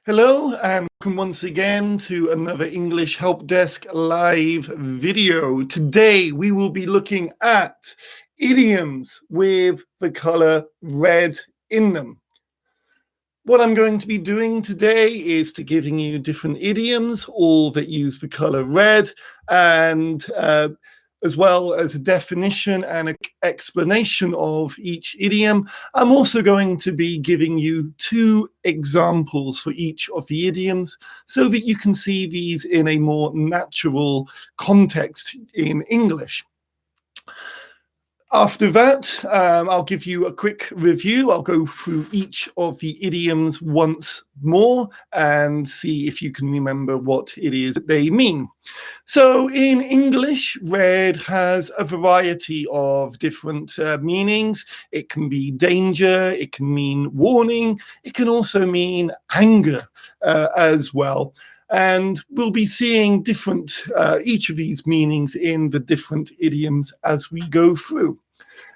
Hello and welcome once again to another English Help Desk live video. Today we will be looking at idioms with the color red in them. What I'm going to be doing today is to giving you different idioms, all that use the color red, and as well as a definition and an explanation of each idiom. I'm also going to be giving you 2 examples for each of the idioms so that you can see these in a more natural context in English. After that, I'll give you a quick review. I'll go through each of the idioms once more and see if you can remember what it is they mean. So in English, red has a variety of different meanings. It can be danger, it can mean warning, it can also mean anger as well. And we'll be seeing each of these meanings in the different idioms as we go through.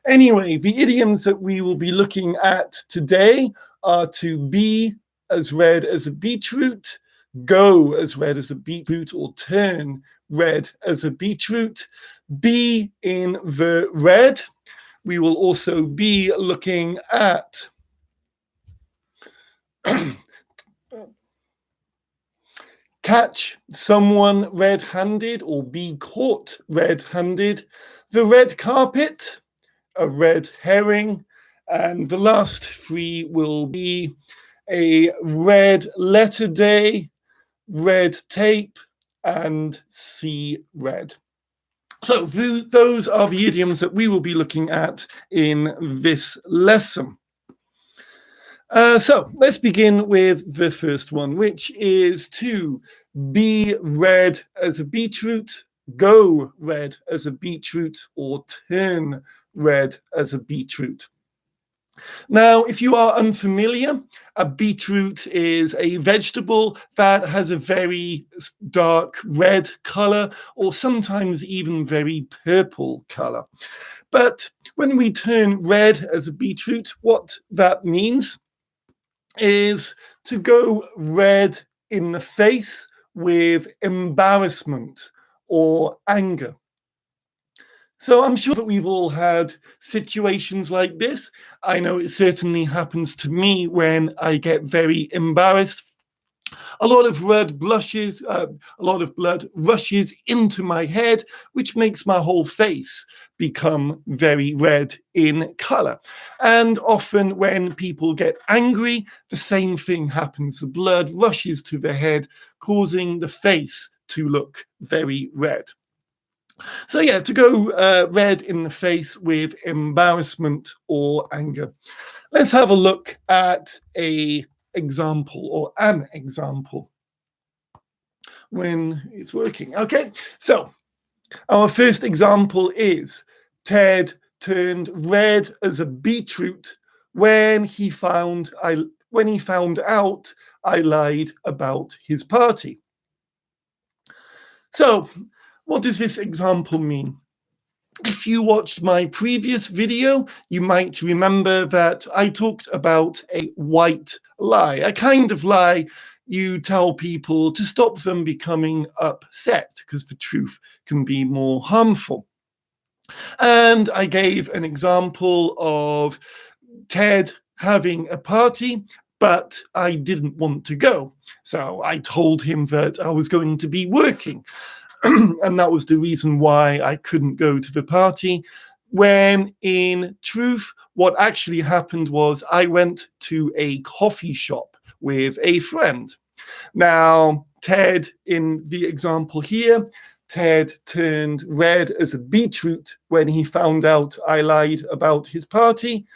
Anyway, the idioms that we will be looking at today are to be as red as a beetroot, go as red as a beetroot, or turn red as a beetroot, be in the red. We will also be looking at catch someone red-handed or be caught red-handed, the red carpet, a red herring, and the last 3 will be a red letter day, red tape, and see red. So those are the idioms that we will be looking at in this lesson. So let's begin with the first one, which is to be red as a beetroot, go red as a beetroot, or turn red as a beetroot. Now, if you are unfamiliar, a beetroot is a vegetable that has a very dark red color, or sometimes even very purple color. But when we turn red as a beetroot, what that means is to go red in the face with embarrassment or anger. So I'm sure that we've all had situations like this. I know it certainly happens to me when I get very embarrassed. A lot of blood rushes into my head, which makes my whole face become very red in color. And often when people get angry, the same thing happens. The blood rushes to the head, causing the face to look very red. So yeah, to go red in the face with embarrassment or anger. Let's have a look at an example when it's working. Okay, so our first example is Ted turned red as a beetroot when he found out I lied about his party. So what does this example mean? If you watched my previous video, you might remember that I talked about a white lie, a kind of lie you tell people to stop them becoming upset because the truth can be more harmful. And I gave an example of Ted having a party, but I didn't want to go. So I told him that I was going to be working. And that was the reason why I couldn't go to the party, when in truth, what actually happened was I went to a coffee shop with a friend. Now, Ted, in the example here, Ted turned red as a beetroot when he found out I lied about his party.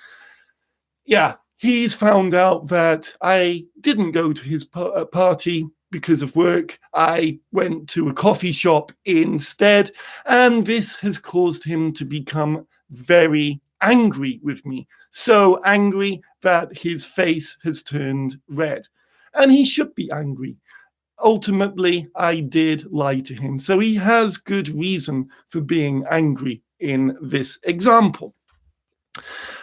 Yeah, he's found out that I didn't go to his party because of work. I went to a coffee shop instead, and this has caused him to become very angry with me. So angry that his face has turned red. And he should be angry. Ultimately, I did lie to him. So he has good reason for being angry in this example.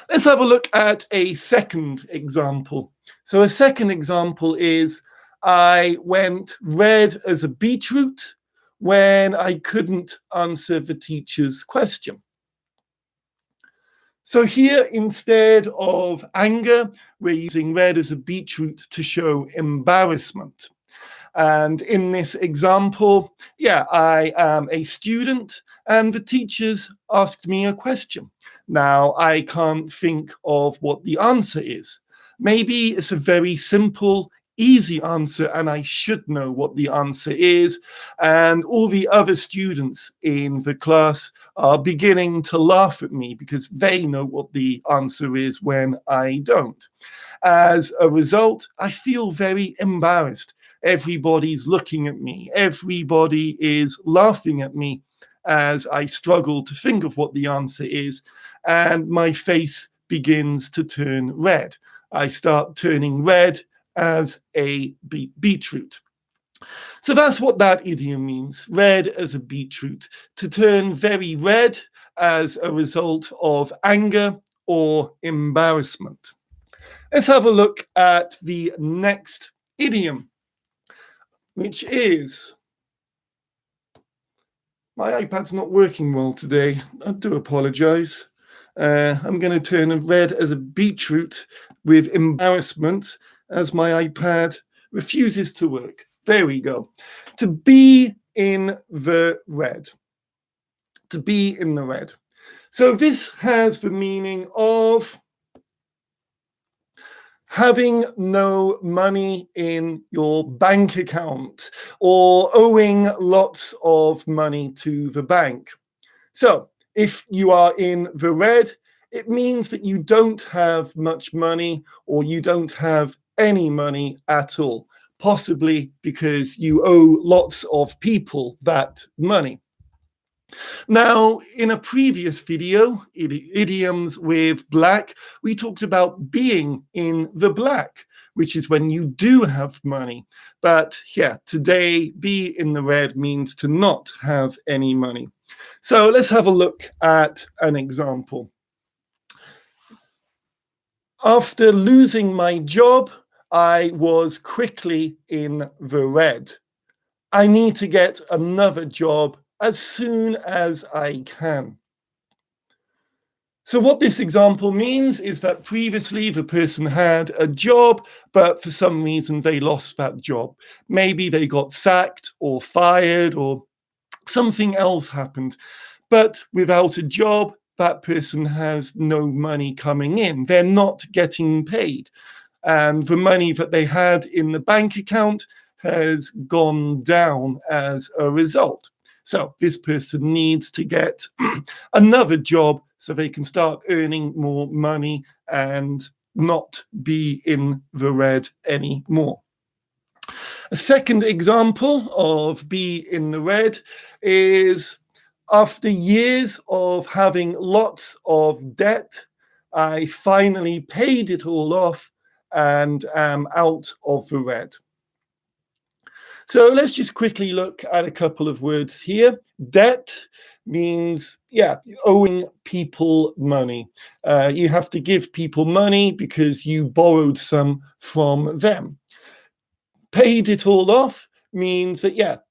Let's have a look at a second example. So a second example is I went red as a beetroot when I couldn't answer the teacher's question. So here, instead of anger, we're using red as a beetroot to show embarrassment. And in this example, I am a student and the teachers asked me a question. Now, I can't think of what the answer is. Maybe it's a very simple, easy answer and I should know what the answer is. And all the other students in the class are beginning to laugh at me because they know what the answer is when I don't. As a result, I feel very embarrassed. Everybody's looking at me. Everybody is laughing at me as I struggle to think of what the answer is. And my face begins to turn red. I start turning red as a beetroot. So that's what that idiom means, red as a beetroot, to turn very red as a result of anger or embarrassment. Let's have a look at the next idiom, which is, my iPad's not working well today. I do apologize. I'm going to turn red as a beetroot with embarrassment as my iPad refuses to work. There we go. To be in the red. To be in the red. So this has the meaning of having no money in your bank account or owing lots of money to the bank. So if you are in the red, it means that you don't have much money or you don't have any money at all, possibly because you owe lots of people that money. Now, in a previous video, Idioms with black, we talked about being in the black, which is when you do have money. But today, be in the red means to not have any money. So let's have a look at an example. After losing my job, I was quickly in the red. I need to get another job as soon as I can. So what this example means is that previously the person had a job, but for some reason they lost that job. Maybe they got sacked or fired or something else happened. But without a job, that person has no money coming in. They're not getting paid. And the money that they had in the bank account has gone down as a result. So this person needs to get another job so they can start earning more money and not be in the red anymore. A second example of be in the red is after years of having lots of debt, I finally paid it all off and am out of the red. So let's just quickly look at a couple of words here. Debt means, owing people money. You have to give people money because you borrowed some from them. Paid it all off means that,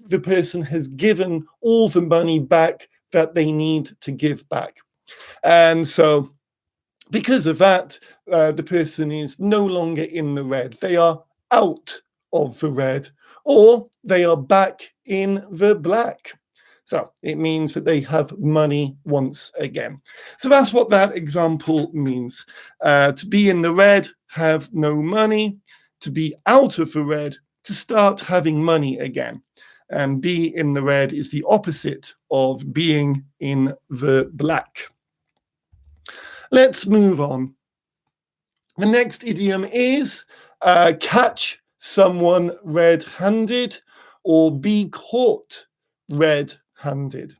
the person has given all the money back that they need to give back. And so because of that, the person is no longer in the red. They are out of the red, or they are back in the black. So it means that they have money once again. So that's what that example means. To be in the red, have no money. To be out of the red, to start having money again. And be in the red is the opposite of being in the black. Let's move on. The next idiom is catch someone red-handed or be caught red-handed.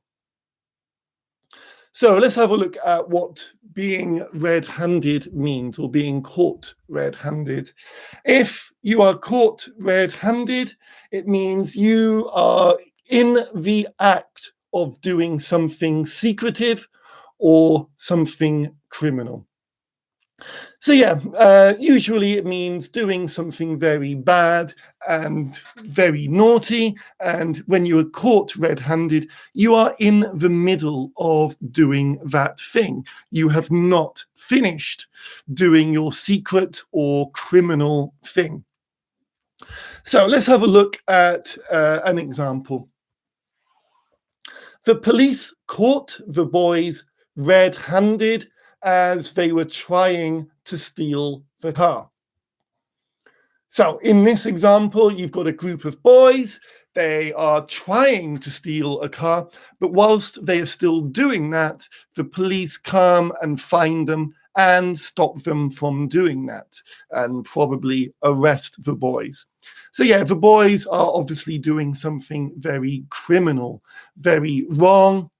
So let's have a look at what being red-handed means, or being caught red-handed. If you are caught red-handed, it means you are in the act of doing something secretive or something criminal. So yeah, usually it means doing something very bad and very naughty. And when you are caught red-handed, you are in the middle of doing that thing. You have not finished doing your secret or criminal thing. So let's have a look at an example. The police caught the boys red-handed as they were trying to steal the car. So in this example, you've got a group of boys. They are trying to steal a car, but whilst they are still doing that, the police come and find them and stop them from doing that and probably arrest the boys. So yeah, the boys are obviously doing something very criminal, very wrong,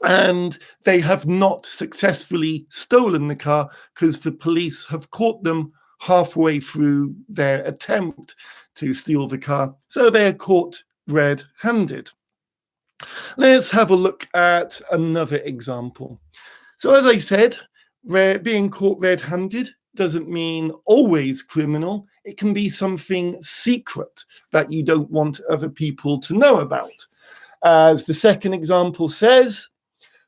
and they have not successfully stolen the car because the police have caught them halfway through their attempt to steal the car. So they are caught red-handed. Let's have a look at another example. So as I said, being caught red-handed doesn't mean always criminal. It can be something secret that you don't want other people to know about. As the second example says,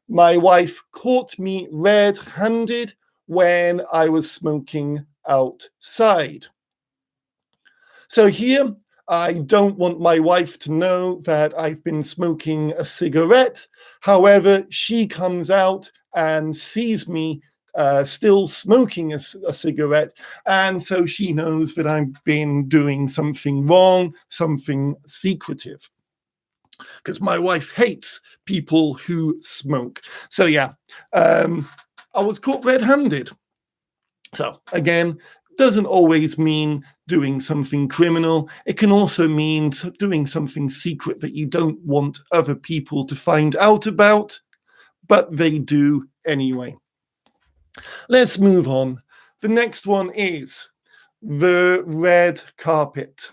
my wife caught me red-handed when I was smoking outside. So here, I don't want my wife to know that I've been smoking a cigarette. However, she comes out and sees me still smoking a cigarette, and so she knows that I've been doing something wrong, something secretive. Because my wife hates people who smoke. So yeah, I was caught red-handed. So again, doesn't always mean doing something criminal. It can also mean doing something secret that you don't want other people to find out about, but they do anyway. Let's move on. The next one is the red carpet.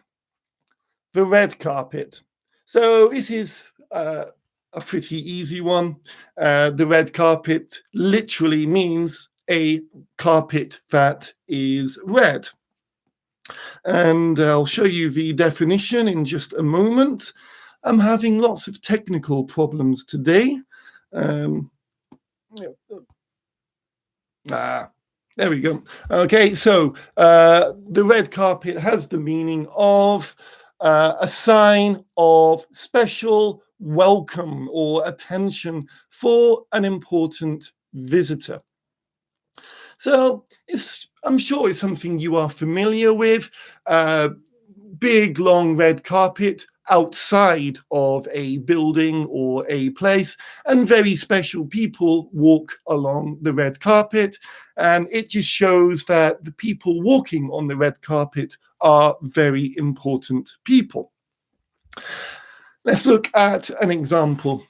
The red carpet. So this is a pretty easy one. The red carpet literally means a carpet that is red. And I'll show you the definition in just a moment. I'm having lots of technical problems today. There we go. Okay, so the red carpet has the meaning of a sign of special welcome or attention for an important visitor. So I'm sure it's something you are familiar with. Big, long red carpet outside of a building or a place, and very special people walk along the red carpet. And it just shows that the people walking on the red carpet are very important people. Let's look at an example.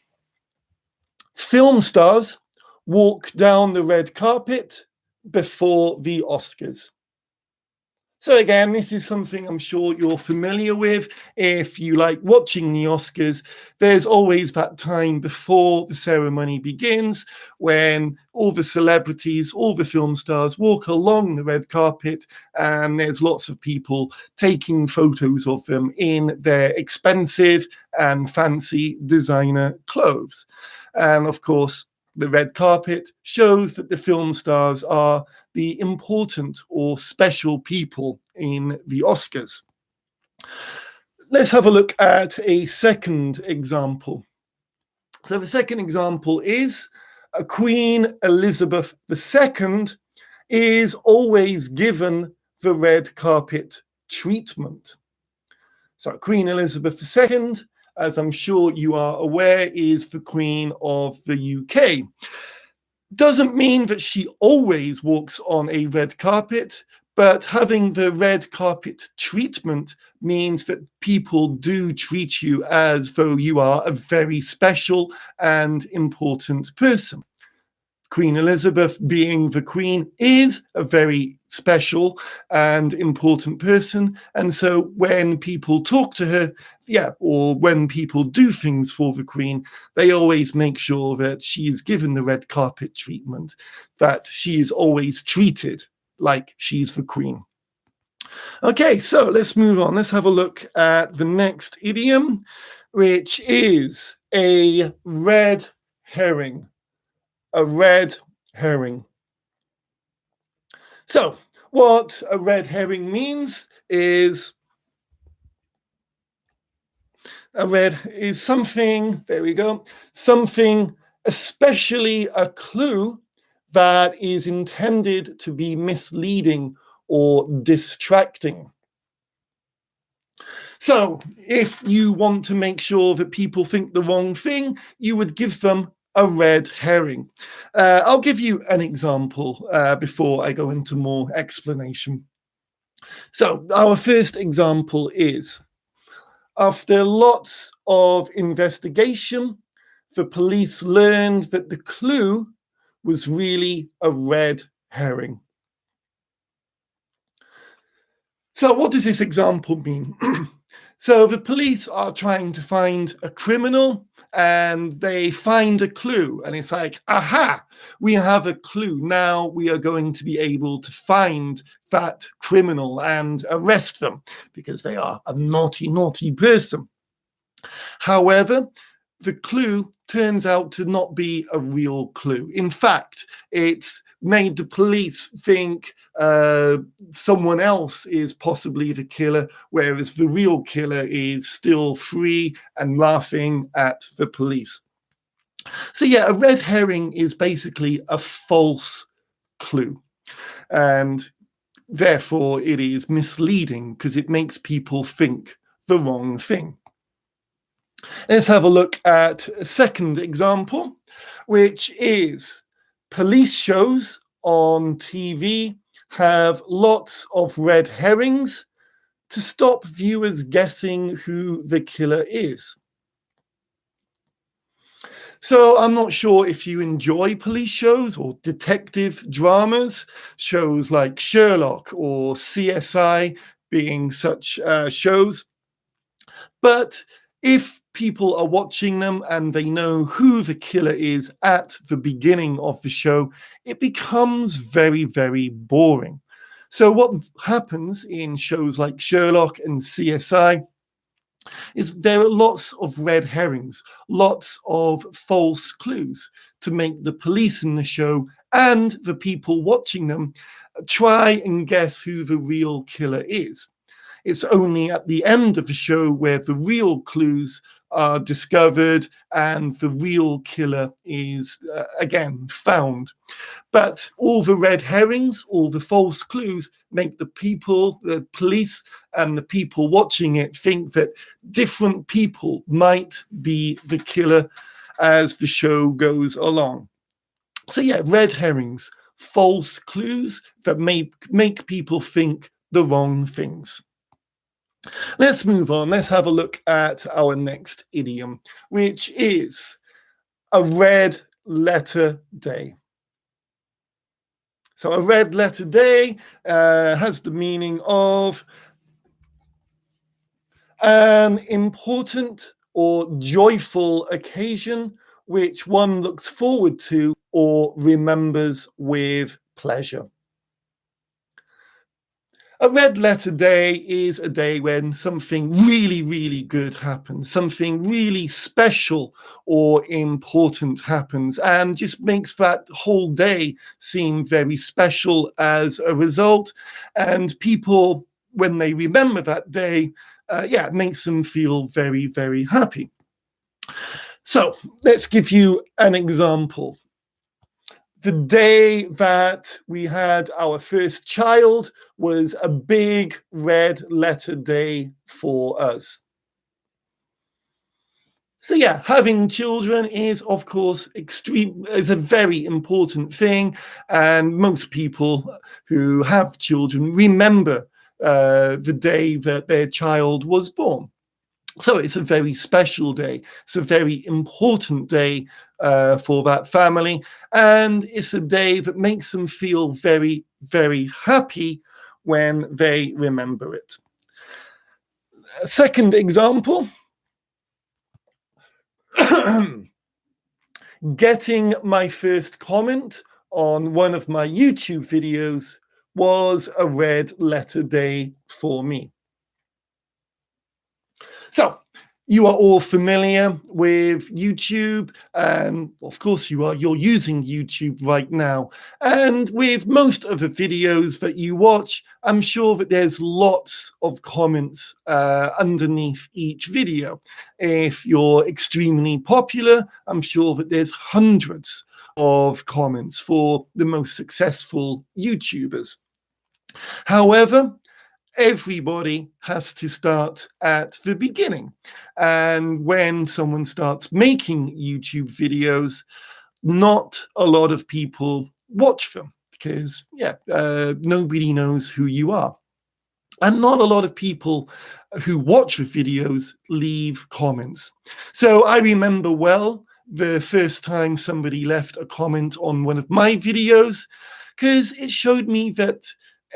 Film stars walk down the red carpet before the Oscars. So again, this is something I'm sure you're familiar with. If you like watching the Oscars, there's always that time before the ceremony begins when all the celebrities, all the film stars walk along the red carpet, and there's lots of people taking photos of them in their expensive and fancy designer clothes. And of course, the red carpet shows that the film stars are the important or special people in the Oscars. Let's have a look at a second example. So the second example is Queen Elizabeth II is always given the red carpet treatment. So Queen Elizabeth II, as I'm sure you are aware, is the Queen of the UK. Doesn't mean that she always walks on a red carpet, but having the red carpet treatment means that people do treat you as though you are a very special and important person. Queen Elizabeth, being the Queen, is a very special and important person. And so when people talk to her, or when people do things for the Queen, they always make sure that she is given the red carpet treatment, that she is always treated like she's the queen. Okay, so let's move on. Let's have a look at the next idiom, which is a red herring. A red herring. So, what a red herring means is something, there we go, something, especially a clue that is intended to be misleading or distracting. So, if you want to make sure that people think the wrong thing, you would give them a red herring. I'll give you an example before I go into more explanation. So, our first example is, after lots of investigation, the police learned that the clue was really a red herring. So what does this example mean? So the police are trying to find a criminal and they find a clue, and it's like, aha, we have a clue. Now we are going to be able to find that criminal and arrest them because they are a naughty, naughty person. However, the clue turns out to not be a real clue. In fact, it's made the police think someone else is possibly the killer, whereas the real killer is still free and laughing at the police. So yeah, a red herring is basically a false clue. And therefore it is misleading because it makes people think the wrong thing. Let's have a look at a second example, which is police shows on TV have lots of red herrings to stop viewers guessing who the killer is. So I'm not sure if you enjoy police shows or detective dramas, shows like Sherlock or CSI being such shows. But if people are watching them and they know who the killer is at the beginning of the show, it becomes very, very boring. So what happens in shows like Sherlock and CSI is there are lots of red herrings, lots of false clues to make the police in the show and the people watching them try and guess who the real killer is. It's only at the end of the show where the real clues are discovered and the real killer is again found. But all the red herrings, all the false clues make the people, the police and the people watching it think that different people might be the killer as the show goes along. So yeah, red herrings, false clues that make people think the wrong things. Let's move on. Let's have a look at our next idiom, which is a red letter day. So a red letter day has the meaning of an important or joyful occasion which one looks forward to or remembers with pleasure. A red letter day is a day when something really, really good happens, something really special or important happens, and just makes that whole day seem very special as a result. And people, when they remember that day, it makes them feel very, very happy. So let's give you an example. The day that we had our first child was a big red letter day for us. So yeah, having children is, of course, is a very important thing, and most people who have children remember the day that their child was born. So it's a very special day. It's a very important day for that family. And it's a day that makes them feel very, very happy when they remember it. A second example, getting my first comment on one of my YouTube videos was a red letter day for me. So, you are all familiar with YouTube, and of course you are. You're using YouTube right now. And with most of the videos that you watch, I'm sure that there's lots of comments underneath each video. If you're extremely popular, I'm sure that there's hundreds of comments for the most successful YouTubers. However, everybody has to start at the beginning. And when someone starts making YouTube videos, not a lot of people watch them because, nobody knows who you are. And not a lot of people who watch the videos leave comments. So I remember well the first time somebody left a comment on one of my videos, because it showed me that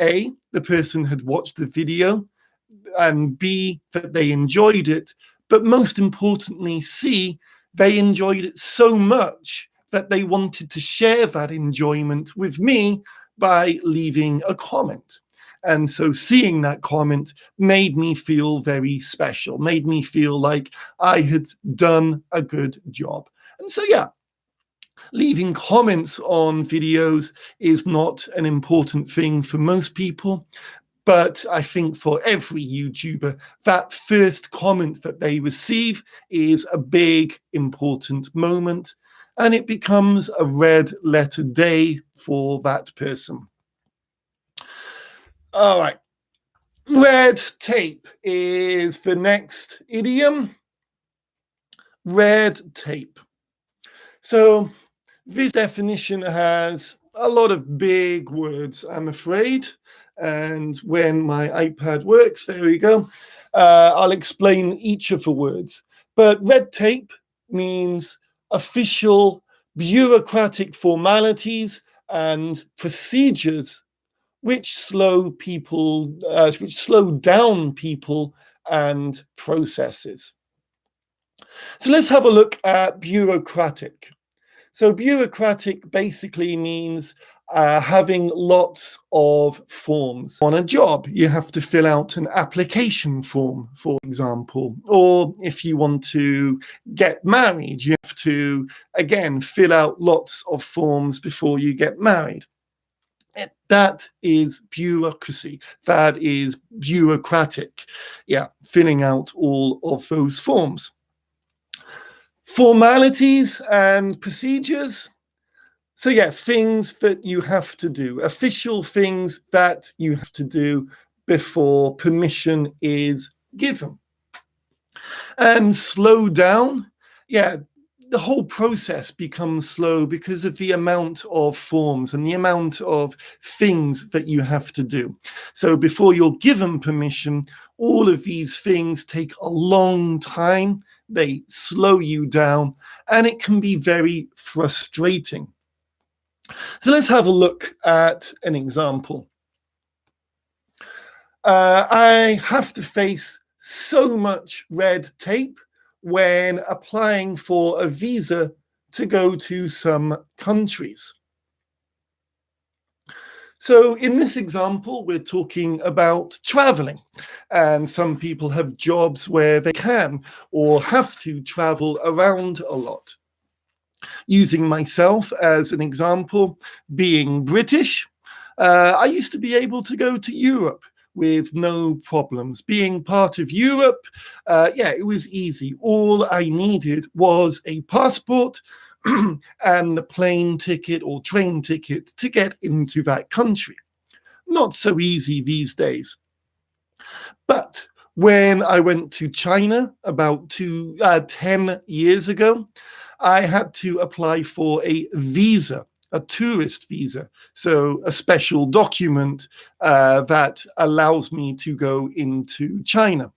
A, the person had watched the video, and B, that they enjoyed it, but most importantly, C, they enjoyed it so much that they wanted to share that enjoyment with me by leaving a comment. And so seeing that comment made me feel very special, made me feel like I had done a good job. And so, leaving comments on videos is not an important thing for most people. But I think for every YouTuber, that first comment that they receive is a big, important moment, and it becomes a red letter day for that person. All right. Red tape is the next idiom. Red tape. So this definition has a lot of big words, I'm afraid. And when my iPad works, there we go, I'll explain each of the words. But red tape means official bureaucratic formalities and procedures which slow down people and processes. So let's have a look at bureaucratic. So bureaucratic basically means having lots of forms. On a job, you have to fill out an application form, for example. Or if you want to get married, you have to, again, fill out lots of forms before you get married. That is bureaucracy. That is bureaucratic. Filling out all of those forms. Formalities and procedures. So things that you have to do, official things that you have to do before permission is given. And slow down, the whole process becomes slow because of the amount of forms and the amount of things that you have to do. So before you're given permission, all of these things take a long time. They slow you down, and it can be very frustrating. So let's have a look at an example. I have to face so much red tape when applying for a visa to go to some countries. So in this example, we're talking about traveling, and some people have jobs where they can or have to travel around a lot. Using myself as an example, being British, I used to be able to go to Europe with no problems. Being part of Europe, it was easy. All I needed was a passport and the plane ticket or train ticket to get into that country. Not so easy these days. But when I went to China about 10 years ago, I had to apply for a visa, a tourist visa, so a special document that allows me to go into China.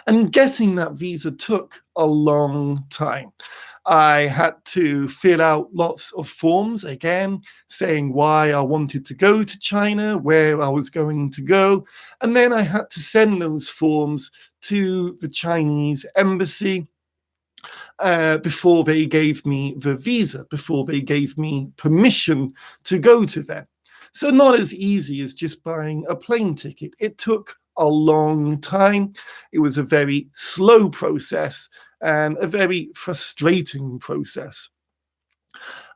And getting that visa took a long time. I had to fill out lots of forms, again, saying why I wanted to go to China, where I was going to go. And then I had to send those forms to the Chinese embassy before they gave me the visa, before they gave me permission to go to there. So not as easy as just buying a plane ticket. It took a long time. It was a very slow process and a very frustrating process.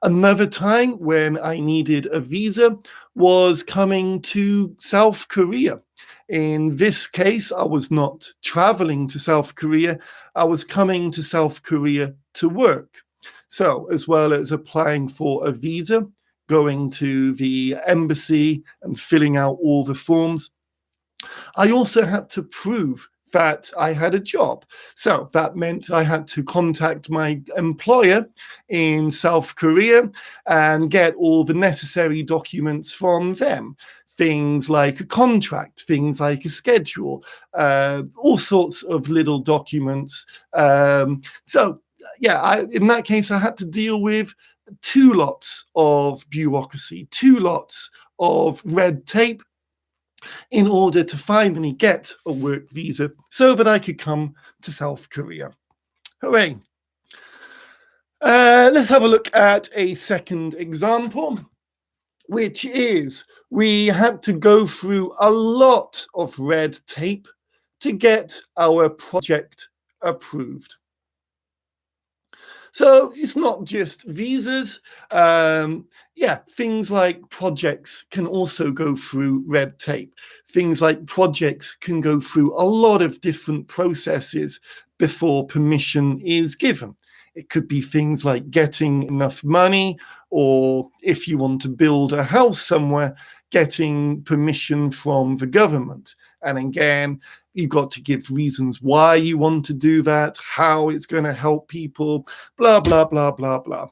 Another time when I needed a visa was coming to South Korea. In this case, I was not traveling to South Korea, I was coming to South Korea to work. So, as well as applying for a visa, going to the embassy and filling out all the forms, I also had to prove that I had a job. So that meant I had to contact my employer in South Korea and get all the necessary documents from them. Things like a contract, things like a schedule, all sorts of little documents. In that case, I had to deal with two lots of bureaucracy, two lots of red tape, in order to finally get a work visa so that I could come to South Korea. Hooray. Let's have a look at a second example, which is we had to go through a lot of red tape to get our project approved. So it's not just visas. Things like projects can also go through red tape. Things like projects can go through a lot of different processes before permission is given. It could be things like getting enough money, or if you want to build a house somewhere, getting permission from the government. And again, you've got to give reasons why you want to do that, how it's going to help people, blah, blah, blah, blah, blah.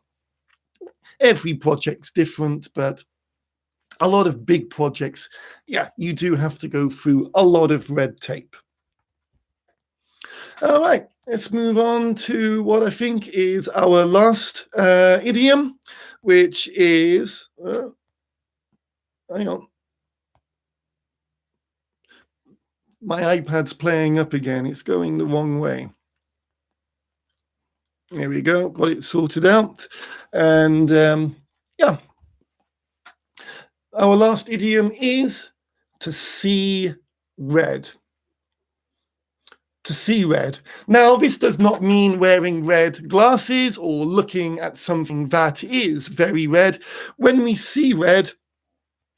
Every project's different, but a lot of big projects, you do have to go through a lot of red tape. All right, let's move on to what I think is our last idiom, which is, hang on. My iPad's playing up again. It's going the wrong way. There we go. Got it sorted out. And our last idiom is to see red. To see red. Now, this does not mean wearing red glasses or looking at something that is very red. When we see red,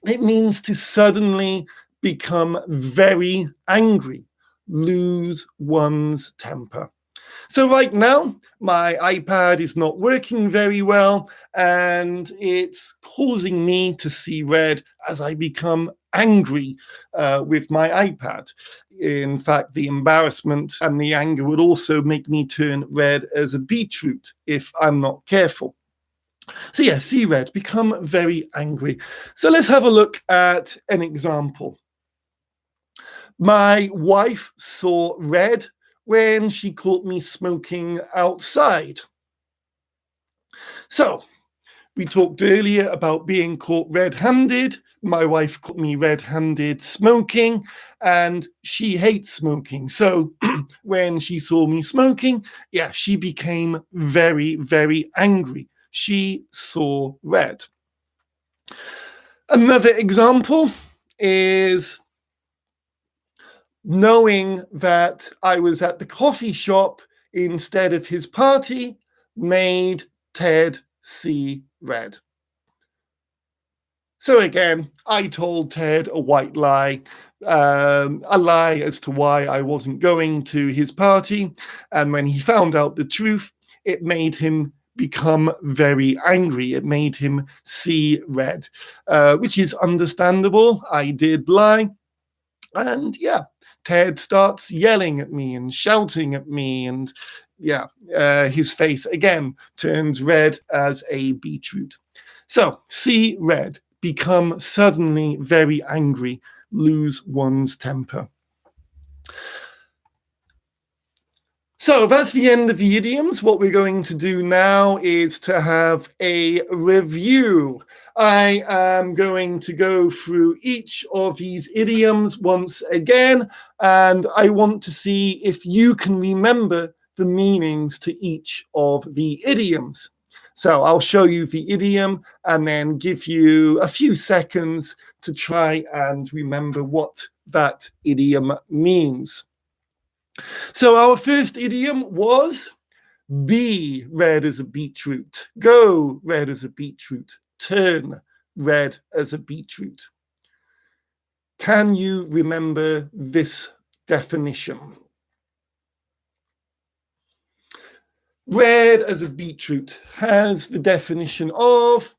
it means to suddenly become very angry, lose one's temper. So right now, my iPad is not working very well, and it's causing me to see red as I become angry with my iPad. In fact, the embarrassment and the anger would also make me turn red as a beetroot if I'm not careful. So see red, become very angry. So let's have a look at an example. My wife saw red when she caught me smoking outside. So, we talked earlier about being caught red-handed. My wife caught me red-handed smoking, and she hates smoking. So, when she saw me smoking, she became very, very angry. She saw red. Another example is knowing that I was at the coffee shop instead of his party made Ted see red. So again, I told Ted a white lie, a lie as to why I wasn't going to his party. And when he found out the truth, it made him become very angry. It made him see red, which is understandable. I did lie. And Ted starts yelling at me and shouting at me, and his face again turns red as a beetroot. So, see red, become suddenly very angry, lose one's temper. So that's the end of the idioms. What we're going to do now is to have a review. I am going to go through each of these idioms once again, and I want to see if you can remember the meanings to each of the idioms. So I'll show you the idiom and then give you a few seconds to try and remember what that idiom means. So our first idiom was be red as a beetroot, go red as a beetroot, turn red as a beetroot. Can you remember this definition? Red as a beetroot has the definition of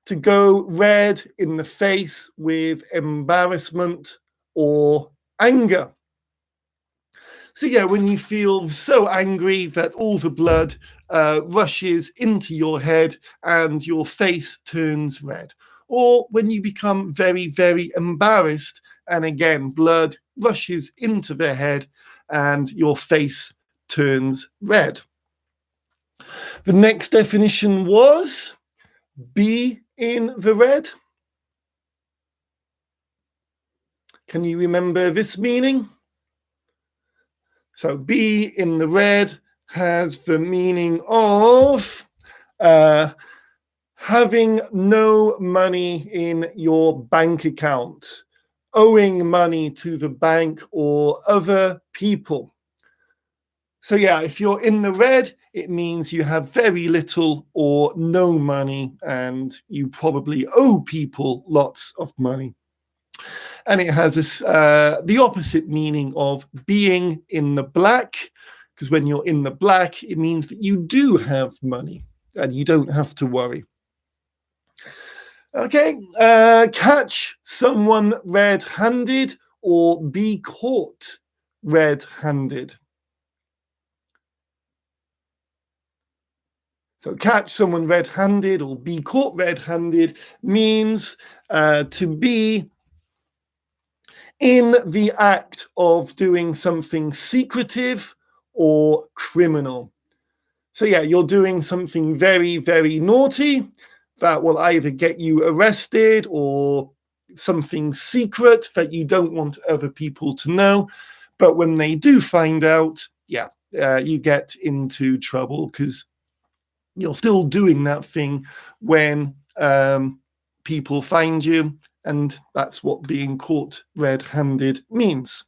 to go red in the face with embarrassment or anger. So yeah, when you feel so angry that all the blood rushes into your head and your face turns red. Or when you become very, very embarrassed and again, blood rushes into the head and your face turns red. The next definition was be in the red. Can you remember this meaning? So be in the red has the meaning of having no money in your bank account, owing money to the bank or other people. So yeah, if you're in the red, it means you have very little or no money and you probably owe people lots of money. And it has the opposite meaning of being in the black, because when you're in the black, it means that you do have money and you don't have to worry. Okay, catch someone red-handed or be caught red-handed. So catch someone red-handed or be caught red-handed means to be in the act of doing something secretive or criminal. So yeah, you're doing something very, very naughty that will either get you arrested or something secret that you don't want other people to know. But when they do find out, yeah, you get into trouble because you're still doing that thing when people find you. And that's what being caught red-handed means.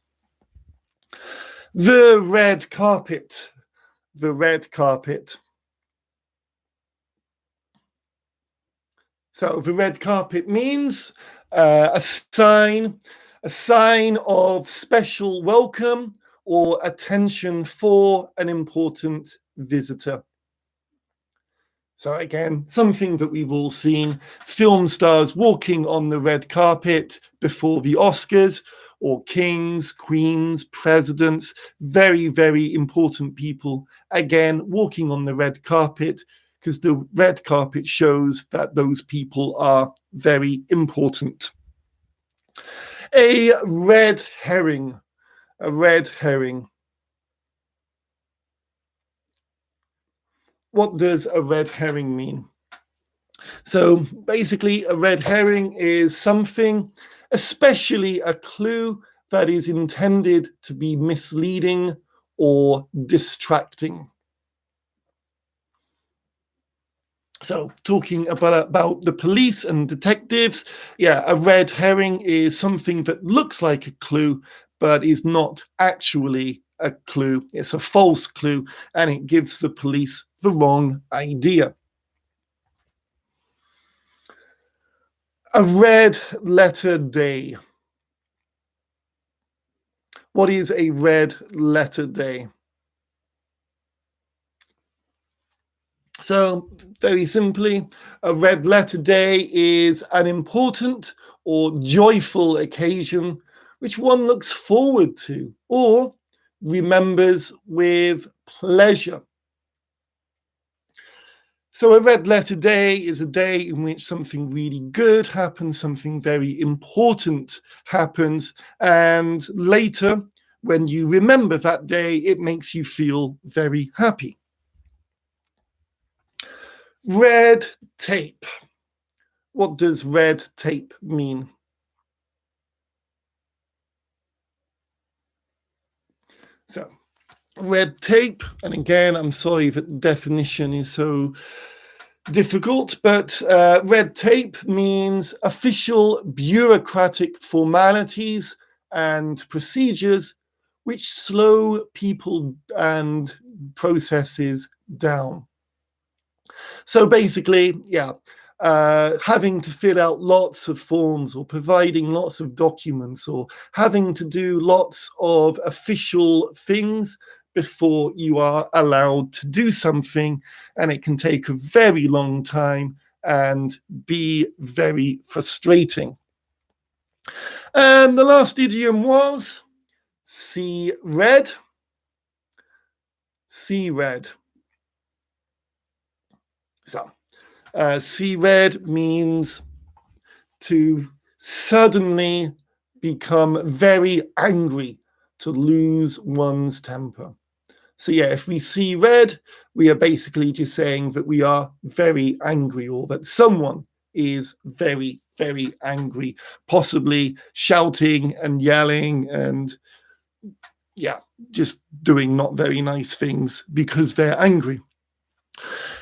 The red carpet. The red carpet. So the red carpet means a sign of special welcome or attention for an important visitor. So again, something that we've all seen, film stars walking on the red carpet before the Oscars, or kings, queens, presidents, very, very important people, again, walking on the red carpet, because the red carpet shows that those people are very important. A red herring, a red herring. What does a red herring mean? So basically, a red herring is something, especially a clue that is intended to be misleading or distracting. So talking about the police and detectives, yeah, a red herring is something that looks like a clue, but is not actually a clue. It's a false clue, and it gives the police the wrong idea. A red letter day. What is a red letter day? So, very simply, a red letter day is an important or joyful occasion which one looks forward to or remembers with pleasure. So a red letter day is a day in which something really good happens, something very important happens, and later, when you remember that day, it makes you feel very happy. Red tape. What does red tape mean? So, red tape, and again, I'm sorry that the definition is so difficult, but red tape means official bureaucratic formalities and procedures which slow people and processes down. So basically, yeah, having to fill out lots of forms or providing lots of documents or having to do lots of official things before you are allowed to do something, and it can take a very long time and be very frustrating. And the last idiom was see red. See red. So, see red means to suddenly become very angry, to lose one's temper. So yeah, if we see red, we are basically just saying that we are very angry or that someone is very, very angry, possibly shouting and yelling and yeah, just doing not very nice things because they're angry.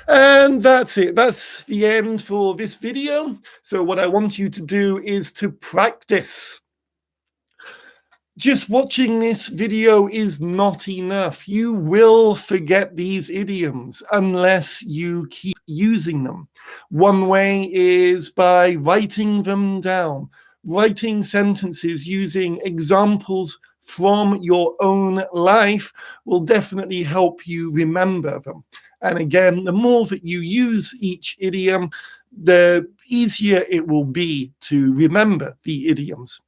And that's it. That's the end for this video. So what I want you to do is to practice. Just watching this video is not enough. You will forget these idioms unless you keep using them. One way is by writing them down. Writing sentences using examples from your own life will definitely help you remember them. And again, the more that you use each idiom, the easier it will be to remember the idioms.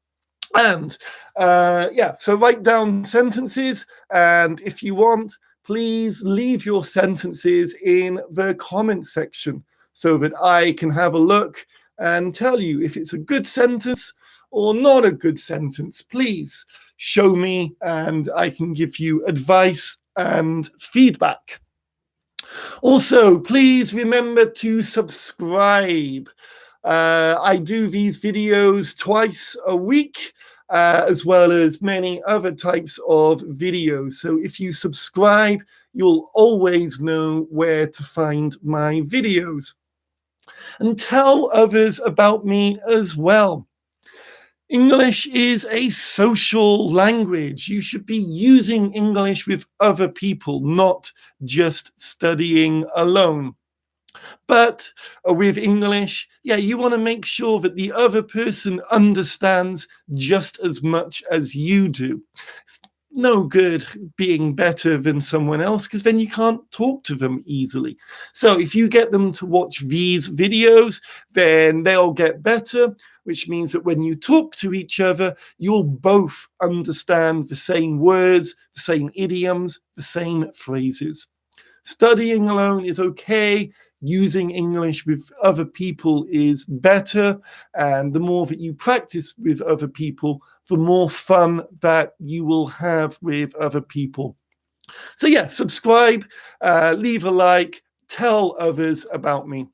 And yeah, so write down sentences, and if you want, please leave your sentences in the comment section so that I can have a look and tell you if it's a good sentence or not a good sentence. Please show me and I can give you advice and feedback. Also, please remember to subscribe. I do these videos twice a week, as well as many other types of videos. So if you subscribe, you'll always know where to find my videos. And tell others about me as well. English is a social language. You should be using English with other people, not just studying alone. But with English, yeah, you want to make sure that the other person understands just as much as you do. It's no good being better than someone else because then you can't talk to them easily. So if you get them to watch these videos, then they'll get better, which means that when you talk to each other, you'll both understand the same words, the same idioms, the same phrases. Studying alone is okay. Using English with other people is better. And the more that you practice with other people, the more fun that you will have with other people. So yeah, subscribe, leave a like, tell others about me.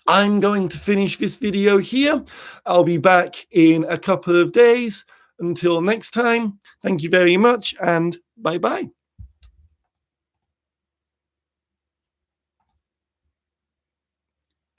I'm going to finish this video here. I'll be back in a couple of days. Until next time, thank you very much and bye-bye.